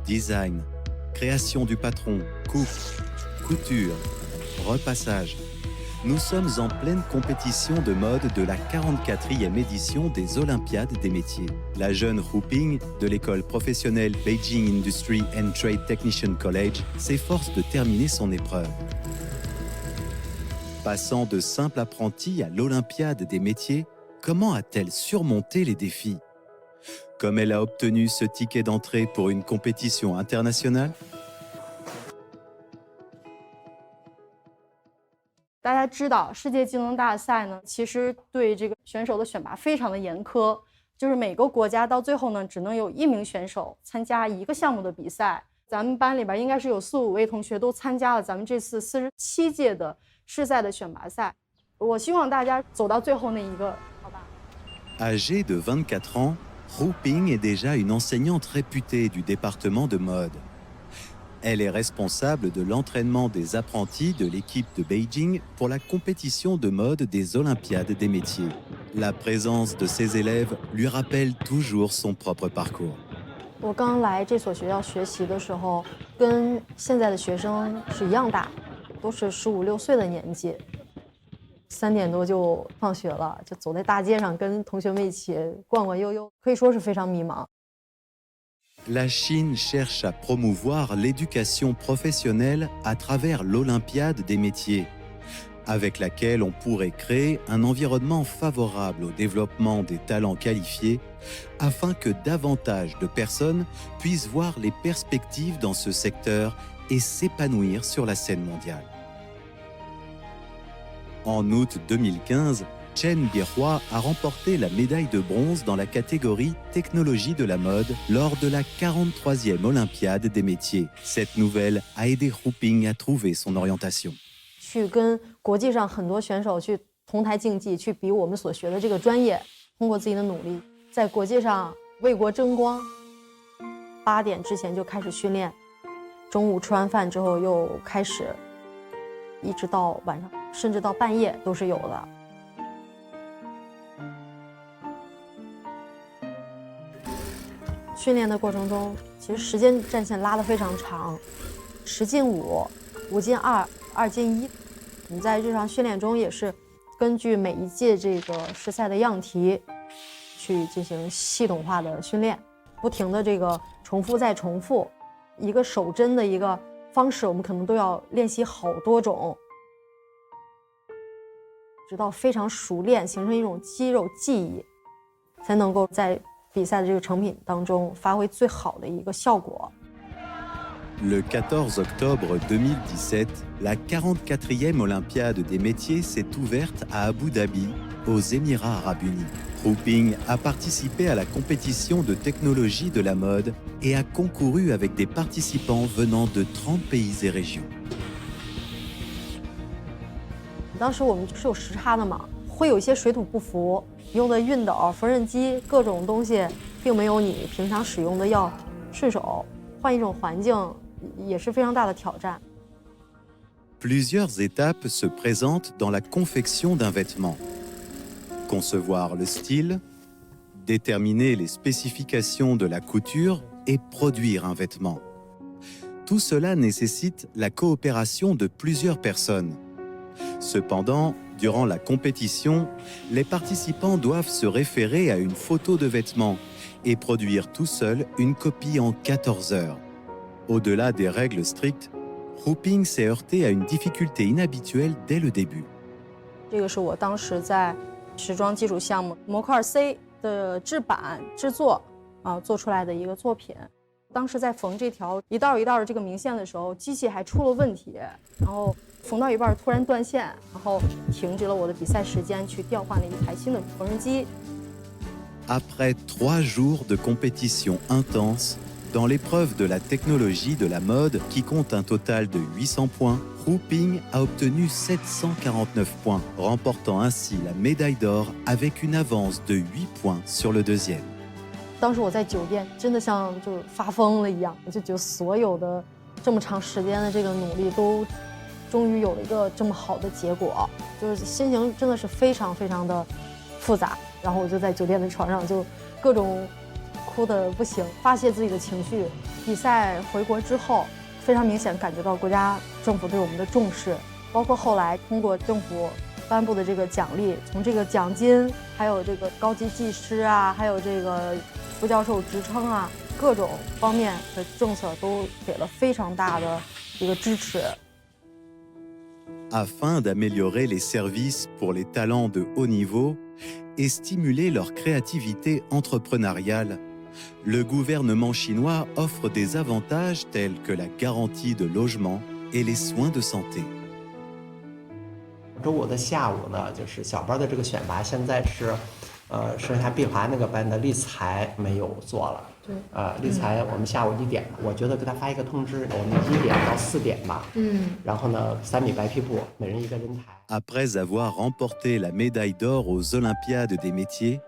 design, création du patron, coupe, couture, repassage. Nous sommes en pleine compétition de mode de la 44e édition des Olympiades des métiers. La jeune Hu Ping de l'école professionnelle Beijing Industry and Trade Technician College s'efforce de terminer son épreuve. Passant de simple apprenti à l'Olympiade des métiers, comment a-t-elle surmonté les défis? Comme elle a obtenu ce ticket d'entrée pour une compétition internationale? 大家知道，世界技能大赛呢，其实对这个选手的选拔非常的严苛，就是每个国家到最后呢，只能有1名选手参加一个项目的比赛。咱们班里边应该是有4、5位同学都参加了咱们这次47届的世赛的选拔赛。我希望大家走到最后那一个，好吧？ Âgée de 24 ans, Hu Ping est déjà une enseignante réputée du département de mode. Elle est responsable de l'entraînement des apprentis de l'équipe de Beijing pour la compétition de mode des Olympiades des métiers. La présence de ses élèves lui rappelle toujours son propre parcours. 我刚来这所学校学习的时候，跟现在的学生是一样大，都是15、16岁的年纪。3点多就放学了，就走在大街上跟同学们一起逛逛悠悠，可以说是非常迷茫。 La Chine cherche à promouvoir l'éducation professionnelle à travers l'Olympiade des métiers, avec laquelle on pourrait créer un environnement favorable au développement des talents qualifiés afin que davantage de personnes puissent voir les perspectives dans ce secteur et s'épanouir sur la scène mondiale. En août 2015, Chen Bihua a remporté la médaille de bronze dans la catégorie technologie de la mode lors de la 43e Olympiade des métiers. Cette nouvelle a aidé Hu Ping à trouver son orientation. 去跟国际上很多选手去同台竞技，去比我们所学的这个专业，通过自己的努力，在国际上为国争光。8点之前就开始训练，中午吃完饭之后又开始，一直到晚上，甚至到半夜都是有的。 训练的过程中，其实时间战线拉得非常长，10进5、5进2、2进1。我们在日常训练中也是根据每一届这个世赛的样题去进行系统化的训练，不停的这个重复再重复，一个手针的一个方式，我们可能都要练习好多种，直到非常熟练，形成一种肌肉记忆，才能够在 比赛的这个成品当中发挥最好的一个效果。 Le 14 octobre 2017, la 44e Olympiade des métiers s'est ouverte à Abu Dhabi, aux Émirats arabes unis. Hu Ping a participé à la compétition de technologie de la mode et a concouru avec des participants venant de 30 pays et régions. 当时我们是有时差的嘛，会有一些水土不服。 用的熨斗、缝纫机各种东西，并没有你平常使用的要顺手。换一种环境也是非常大的挑战。Plusieurs étapes se présentent dans la confection d'un vêtement. Concevoir le style, déterminer les spécifications de la couture et produire un vêtement. Tout cela nécessite la coopération de plusieurs personnes. Cependant, durant la compétition, les participants doivent se référer à une photo de vêtement et produire tout seuls une copie en 14 heures. Au-delà des règles strictes, Hu Ping s'est heurté à une difficulté inhabituelle dès le début. 这个是我当时在时装基础项目模块 C 的制版制作做出来的一个作品。当时在缝这条一道一道的这个明线的时候，机器还出了问题，然后 缝到一半突然断线，然后停止了我的比赛时间，去调换了一台新的缝纫机。Après 3 jours de compétition intense, dans l'épreuve de la technologie de la mode qui compte un total de 800 points, Hu Ping a obtenu 749 points, remportant ainsi la médaille d'or avec une avance de 8 points sur le deuxième. 当时我在酒店真的像就是发疯了一样，我就觉得所有的这么长时间的这个努力都 终于有了一个这么好的结果，就是心情真的是非常非常的复杂。然后我就在酒店的床上就各种哭得不行，发泄自己的情绪。比赛回国之后，非常明显感觉到国家政府对我们的重视，包括后来通过政府颁布的这个奖励，从这个奖金，还有这个高级技师啊，还有这个副教授职称啊，各种方面的政策都给了非常大的一个支持。Afin d'améliorer les services pour les talents de haut niveau et stimuler leur créativité entrepreneuriale, le gouvernement chinois offre des avantages tels que la garantie de logement et les soins de santé. 周五的下午呢，就是小班的这个选拔，现在是，剩下碧华那个班的立才没有做了。对。立才我们下午1点，我觉得给他发一个通知，我们1点到4点吧。然后呢，3米白坯布，每人1个人台。Après avoir remporté la médaille d'or aux Olympiades des métiers,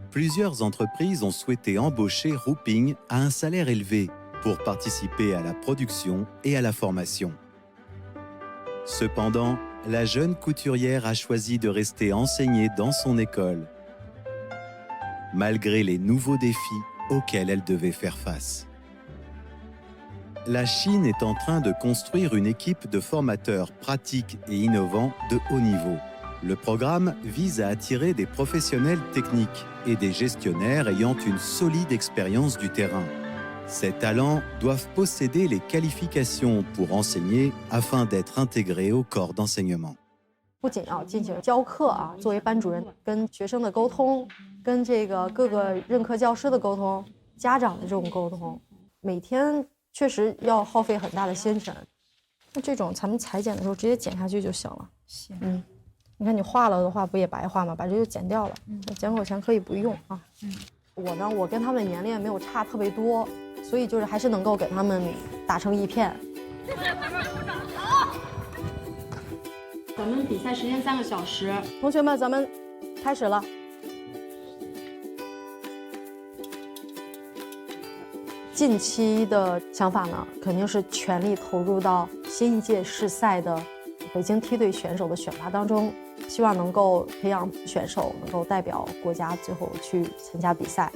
plusieurs entreprises ont souhaité embaucher Hu Ping à un salaire élevé pour participer à la production et à la formation. Cependant, la jeune couturière a choisi de rester enseignée dans son école, malgré les nouveaux défis auxquels elle devait faire face. La Chine est en train de construire une équipe de formateurs pratiques et innovants de haut niveau. Le programme vise à attirer des professionnels techniques et des gestionnaires ayant une solide expérience du terrain. Ces talents doivent posséder les qualifications pour enseigner afin d'être intégrés au corps d'enseignement. 不仅要进行教课啊，作为班主任跟学生的沟通，跟这个各个任课教师的沟通，家长的这种沟通，每天确实要耗费很大的心神。那这种咱们裁剪的时候直接剪下去就行了。行。你看你画了的话不也白画吗？把这就剪掉了。剪口钳可以不用啊。我跟他们年龄也没有差特别多，所以就是还是能够给他们打成一片。咱们比赛时间3个小时，同学们，咱们开始了。近期的想法呢，肯定是全力投入到新一届世赛的北京梯队选手的选拔当中，希望能够培养选手能够代表国家最后去参加比赛。